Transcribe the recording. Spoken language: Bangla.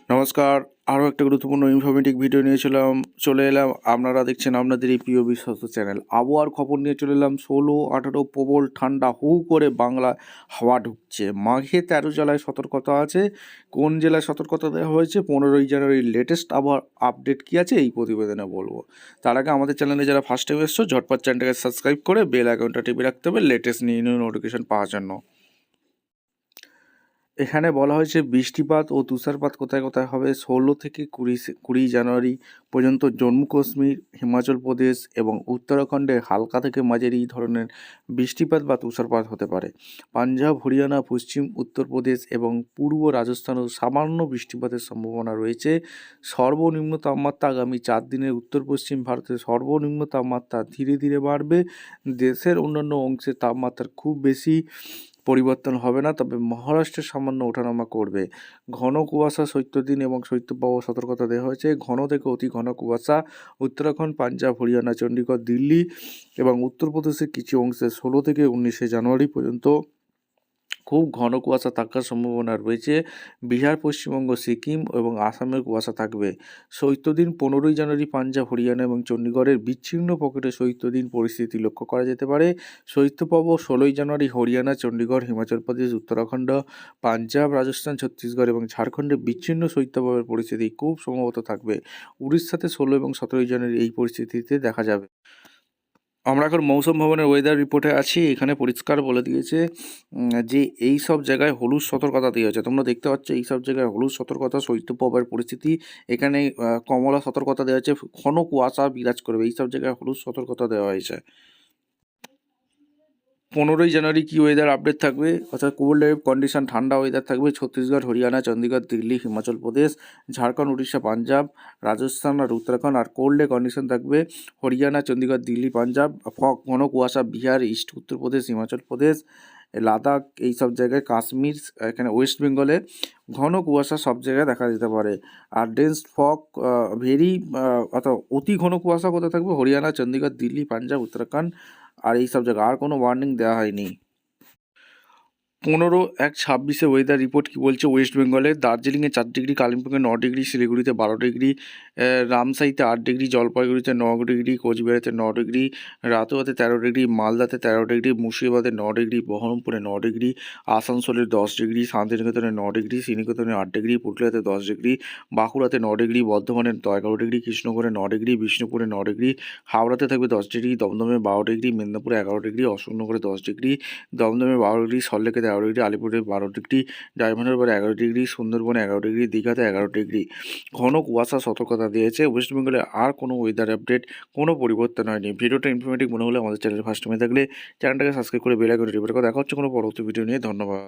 নমস্কার, আরও একটা গুরুত্বপূর্ণ ইনফরমেটিভ ভিডিও নিয়ে চলে এলাম। আপনারা দেখছেন আপনাদের এই প্রিয় বিশ্বস্ত চ্যানেল। আবহাওয়ার খবর নিয়ে চলে এলাম। 16-18 প্রবল ঠান্ডা, হু করে বাংলা হাওয়া ঢুকছে। মাঘে 13 জেলায় সতর্কতা আছে। কোন জেলায় সতর্কতা দেওয়া হয়েছে, 15ই জানুয়ারির লেটেস্ট আবহাওয়ার আপডেট কী আছে এই প্রতিবেদনে বলবো। তার আগে আমাদের চ্যানেলে যারা ফার্স্ট টাইম এসছো, ঝটপট চ্যানেলটাকে সাবস্ক্রাইব করে বেল আইকনটা টিপে রাখতে হবে লেটেস্ট নিউ নোটিফিকেশন পাওয়ার জন্য। এখানে বলা হয়েছে বৃষ্টিপাত ও তুষারপাত কোথায় কোথায় হবে 16 থেকে 20 জানুয়ারি পর্যন্ত জম্মু কাশ্মীর, হিমাচল প্রদেশ এবং উত্তরাখণ্ডে হালকা থেকে মাঝারি ধরনের বৃষ্টিপাত বা তুষারপাত হতে পারে। পাঞ্জাব, হরিয়ানা, পশ্চিম উত্তরপ্রদেশ এবং পূর্ব রাজস্থানেও সামান্য বৃষ্টিপাতের সম্ভাবনা রয়েছে। সর্বনিম্ন তাপমাত্রা আগামী 4 দিনের উত্তর পশ্চিম ভারতের সর্বনিম্ন তাপমাত্রা ধীরে ধীরে বাড়বে। দেশের অন্যান্য অংশে তাপমাত্রার খুব বেশি পরিবর্তন হবে না, তবে মহারাষ্ট্রে সামান্য ওঠানামা করবে। ঘন কুয়াশা শৈত্যদিন এবং শৈত্যপ্রবাহ সতর্কতা দেওয়া হয়েছে। ঘন থেকে অতি ঘন কুয়াশা উত্তরাখণ্ড, পাঞ্জাব, হরিয়ানা, চণ্ডীগড়, দিল্লি এবং উত্তরপ্রদেশের কিছু অংশে 16 থেকে 19 জানুয়ারি পর্যন্ত খুব ঘন কুয়াশা থাকার সম্ভাবনা রয়েছে। বিহার, পশ্চিমবঙ্গ, সিকিম এবং আসামের কুয়াশা থাকবে। শৈত্যদিন 15ই জানুয়ারি পাঞ্জাব, হরিয়ানা এবং চণ্ডীগড়ের বিচ্ছিন্ন পকেটে শৈত্যদিন পরিস্থিতি লক্ষ্য করা যেতে পারে। শৈত্যপ্রবাহ 16ই জানুয়ারি হরিয়ানা, চণ্ডীগড়, হিমাচল প্রদেশ, উত্তরাখণ্ড, পাঞ্জাব, রাজস্থান, ছত্তিশগড় এবং ঝাড়খণ্ডে বিচ্ছিন্ন শৈত্যপ্রবাহের পরিস্থিতি খুব সম্ভবত থাকবে। উড়িষ্যাতে 16 এবং 17ই জানুয়ারি এই পরিস্থিতিতে দেখা যাবে। আমরা এখন মৌসুম ভবনের ওয়েদার রিপোর্টে আছি। এখানে পরিষ্কার বলে দিয়েছে যে এই সব জায়গায় হলুদ সতর্কতা দেওয়া হয়েছে। তোমরা দেখতে পাচ্ছ এই সব জায়গায় হলুদ সতর্কতা, শৈত্যপ্রবাহের পরিস্থিতি। এখানে কমলা সতর্কতা দেওয়া হয়েছে, ঘন কুয়াশা বিরাজ করবে, এই সব জায়গায় হলুদ সতর্কতা দেওয়া হয়েছে। 15ই জানুয়ারি কি ওয়েদার আপডেট থাকবে, অর্থাৎ কোল্ড ওয়েভ কন্ডিশন, ঠান্ডা ওয়েদার থাকবে ছত্তিশগড়, হরিয়ানা, চণ্ডীগড়, দিল্লি, হিমাচল প্রদেশ, ঝাড়খণ্ড, উড়িষ্যা, পাঞ্জাব, রাজস্থান আর উত্তরাখণ্ড। আর কোল্ডে কন্ডিশন থাকবে হরিয়ানা, চণ্ডীগড়, দিল্লি, পাঞ্জাব। ঘন কুয়াশা বিহার, ইস্ট উত্তরপ্রদেশ, হিমাচল প্রদেশ, লাদাখ, এই সব জায়গায় কাশ্মীর, এখানে ওয়েস্ট বেঙ্গলে ঘন কুয়াশা সব জায়গায় দেখা যেতে পারে। আর ডেন্স ফগ, ভেরি অর্থাৎ অতি ঘন কুয়াশা কোথায় থাকবে, হরিয়ানা, চণ্ডীগড়, দিল্লি, পাঞ্জাব, উত্তরাখণ্ড আর এই সব জায়গা। আর কোনো ওয়ার্নিং দেওয়া হয়নি। 15/1/26 ওয়েদার রিপোর্ট কী বলছে, ওয়েস্ট বেঙ্গলে দার্জিলিংয়ে 4 ডিগ্রি, কালিম্পংয়ে 9 ডিগ্রি, শিলিগুড়িতে 12 ডিগ্রি, রামসাইতে 8 ডিগ্রি, জলপাইগুড়িতে 9 ডিগ্রি, কোচবিহারেতে 9 ডিগ্রি, রাতুয়াতে 13 ডিগ্রি, মালদাতে 13 ডিগ্রি, মুর্শিদাবাদে 9 ডিগ্রি, বহরমপুরে 9 ডিগ্রি, আসানসোলে 10 ডিগ্রি, শান্তিনিকেতনে 9 ডিগ্রি, শ্রীনিকেতনে 8 ডিগ্রি, পুরুলিয়াতে 10 ডিগ্রি, বাঁকুড়াতে 9 ডিগ্রি, বর্ধমানে 11 ডিগ্রি, কৃষ্ণগড়ে 9 ডিগ্রি, বিষ্ণুপুরে 9 ডিগ্রি, হাওড়াতে থাকবে 10 ডিগ্রি, দমদমে 12 ডিগ্রি, মেদিনীপুরে 11 ডিগ্রি, অশোকনগরে 10 ডিগ্রি, দমদমে 12 ডিগ্রি, সল্টলেকে 13 ডিগ্রি, আলিপুরে 12 ডিগ্রি, ডায়মন্ডহারবারে 11 ডিগ্রি, সুন্দরবনে 11 ডিগ্রি, দীঘাতে 11 ডিগ্রি। ঘন কুয়াশা সতর্কতা দিয়েছে। ওয়েস্ট বেঙ্গলে আর কোনো ওয়েদার আপডেট, কোনো পরিবর্তন হয়নি। ভিডিওটা ইনফরমেটিভ মনে হলে আমাদের চ্যানেল ফার্স্ট টাইমে থাকলে চ্যানেলটাকে সাবস্ক্রাইব করে বেল আইকনটি টিপে রাখো। দেখা হচ্ছে কোনো পরবর্তী ভিডিও নিয়ে। ধন্যবাদ।